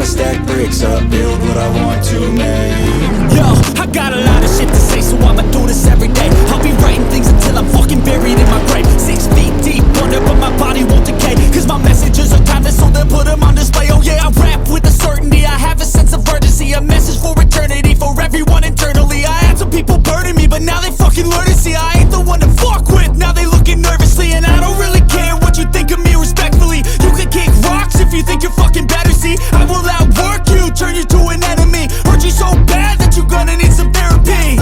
stack bricks up, build what I want to make. Yo, I got a lot of shit to say, so I'ma do this every day. I'll be writing things until I'm fucking buried in my grave. 6 feet deep under, but my body won't decay, cause my messages are timeless, so they'll put them on display. Oh yeah, I rap with a certainty, I have a sense of urgency, a message for eternity, for everyone internally. I had some people burning me, but now they fucking learn to see I ain't the one to fuck with. Now they looking nervously, and I don't really care what you think of me, respectfully. You can kick rocks if you think you're fucking better, see I will outwork you, turn you to an enemy. Hurt you so bad that you're gonna need some therapy.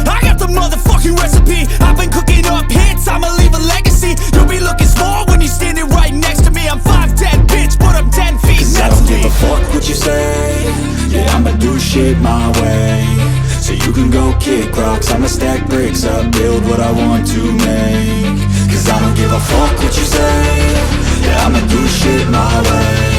I got the motherfucking recipe, I've been cooking up hits, I'ma leave a legacy. You'll be looking small when you're standing right next to me. I'm 5'10", bitch, but I'm 10 feet Cause next I don't to give me. a fuck what you say, yeah, I'ma do shit my way. So you can go kick rocks, I'ma stack bricks up, build what I want to make. Cause I don't give a fuck what you say, yeah, I'ma do shit my way.